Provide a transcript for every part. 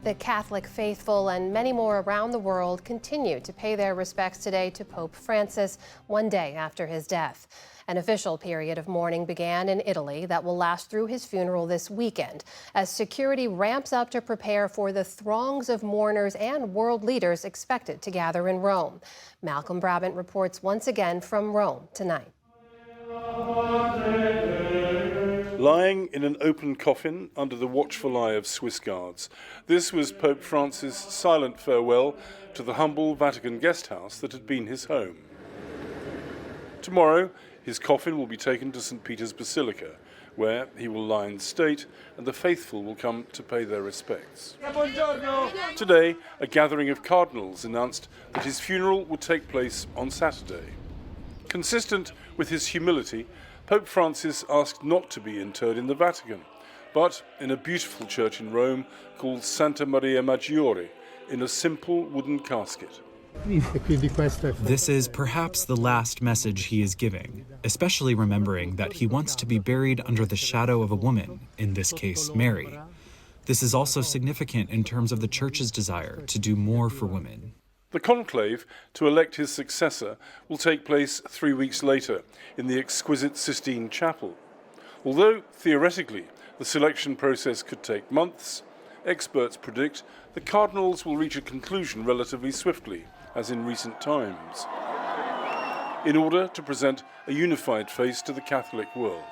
The Catholic faithful and many more around the world continue to pay their respects today to Pope Francis, one day after his death. An official period of mourning began in Italy that will last through his funeral this weekend, as security ramps up to prepare for the throngs of mourners and world leaders expected to gather in Rome. Malcolm Brabant reports once again from Rome tonight. Lying in an open coffin under the watchful eye of Swiss guards, this was Pope Francis' silent farewell to the humble Vatican guest house that had been his home. Tomorrow, his coffin will be taken to St. Peter's Basilica, where he will lie in state and the faithful will come to pay their respects. Today, a gathering of cardinals announced that his funeral would take place on Saturday. Consistent with his humility, Pope Francis asked not to be interred in the Vatican, but in a beautiful church in Rome called Santa Maria Maggiore, in a simple wooden casket. This is perhaps the last message he is giving, especially remembering that he wants to be buried under the shadow of a woman, in this case, Mary. This is also significant in terms of the Church's desire to do more for women. The conclave to elect his successor will take place 3 weeks later in the exquisite Sistine Chapel. Although, theoretically, the selection process could take months, experts predict the cardinals will reach a conclusion relatively swiftly, as in recent times, in order to present a unified face to the Catholic world.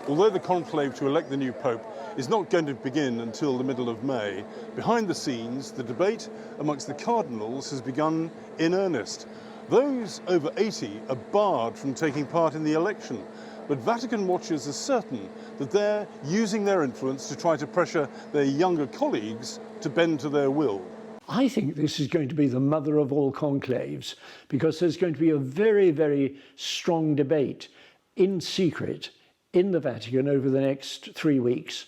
Although the conclave to elect the new pope is not going to begin until the middle of May, behind the scenes, the debate amongst the cardinals has begun in earnest. Those over 80 are barred from taking part in the election, but Vatican watchers are certain that they're using their influence to try to pressure their younger colleagues to bend to their will. I think this is going to be the mother of all conclaves, because there's going to be a very, very strong debate in secret in the Vatican over the next 3 weeks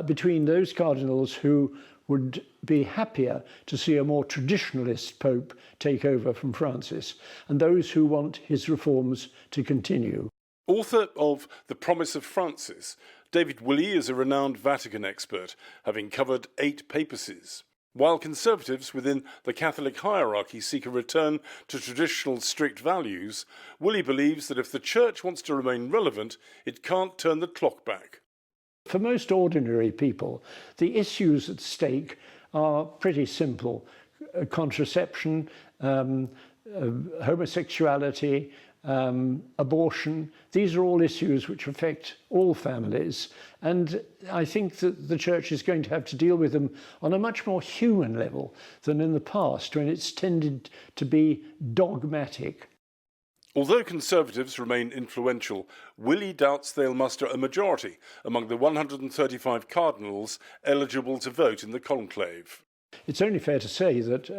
between those cardinals who would be happier to see a more traditionalist pope take over from Francis and those who want his reforms to continue. Author of The Promise of Francis, David Willey is a renowned Vatican expert, having covered 8 papacies. While conservatives within the Catholic hierarchy seek a return to traditional strict values, Willey believes that if the Church wants to remain relevant, it can't turn the clock back. For most ordinary people, the issues at stake are pretty simple. Contraception, homosexuality, abortion. These are all issues which affect all families, and I think that the Church is going to have to deal with them on a much more human level than in the past, when it's tended to be dogmatic. Although conservatives remain influential, Willey doubts they'll muster a majority among the 135 cardinals eligible to vote in the conclave. It's only fair to say that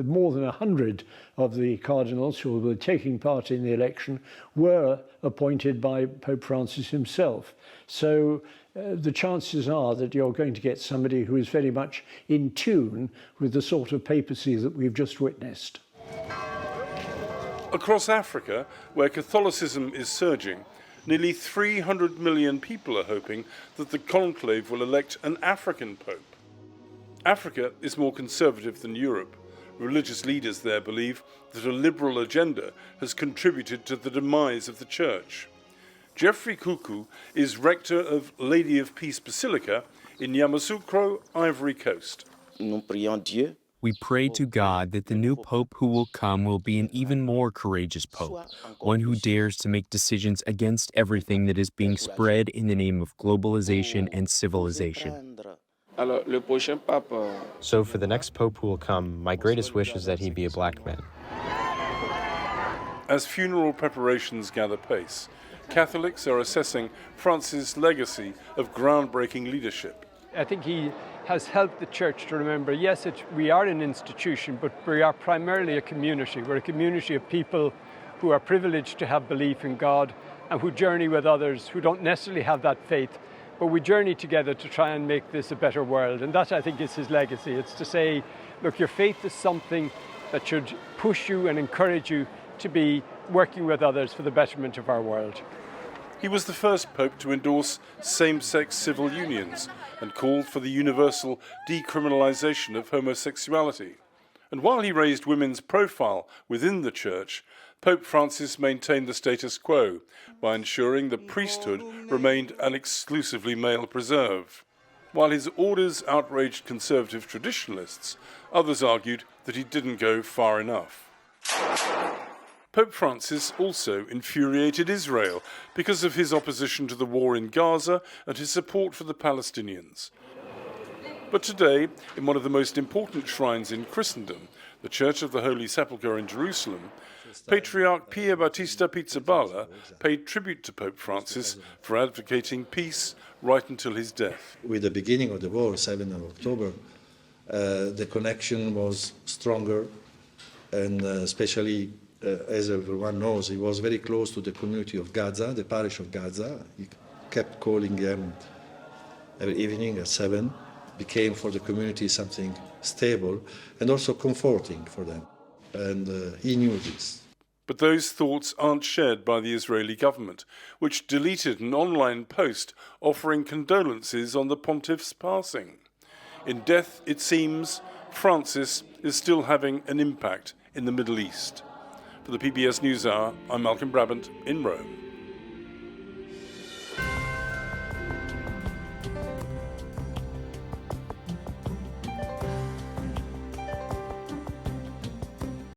more than 100 of the cardinals who will be taking part in the election were appointed by Pope Francis himself. So the chances are that you're going to get somebody who is very much in tune with the sort of papacy that we've just witnessed. Across Africa, where Catholicism is surging, nearly 300 million people are hoping that the conclave will elect an African pope. Africa is more conservative than Europe. Religious leaders there believe that a liberal agenda has contributed to the demise of the Church. Geoffrey Kuku is rector of Lady of Peace Basilica in Yamoussoukro, Ivory Coast. We pray to God that the new pope who will come will be an even more courageous pope, one who dares to make decisions against everything that is being spread in the name of globalization and civilization. So for the next pope who will come, my greatest wish is that he be a black man. As funeral preparations gather pace, Catholics are assessing Francis' legacy of groundbreaking leadership. I think he has helped the Church to remember, yes, we are an institution, but we are primarily a community. We're a community of people who are privileged to have belief in God and who journey with others who don't necessarily have that faith. But we journey together to try and make this a better world. And that, I think, is his legacy. It's to say, look, your faith is something that should push you and encourage you to be working with others for the betterment of our world. He was the first pope to endorse same-sex civil unions and called for the universal decriminalization of homosexuality. And while he raised women's profile within the church, Pope Francis maintained the status quo by ensuring the priesthood remained an exclusively male preserve. While his orders outraged conservative traditionalists, others argued that he didn't go far enough. Pope Francis also infuriated Israel because of his opposition to the war in Gaza and his support for the Palestinians. But today, in one of the most important shrines in Christendom, the Church of the Holy Sepulchre in Jerusalem, Patriarch Pier Battista Pizzaballa paid tribute to Pope Francis for advocating peace right until his death. With the beginning of the war, 7th of October, the connection was stronger, and especially, as everyone knows, he was very close to the community of Gaza, the parish of Gaza. He kept calling them every evening at 7, became for the community something stable and also comforting for them. And he knew this. But those thoughts aren't shared by the Israeli government, which deleted an online post offering condolences on the pontiff's passing. In death, it seems, Francis is still having an impact in the Middle East. For the PBS NewsHour, I'm Malcolm Brabant in Rome.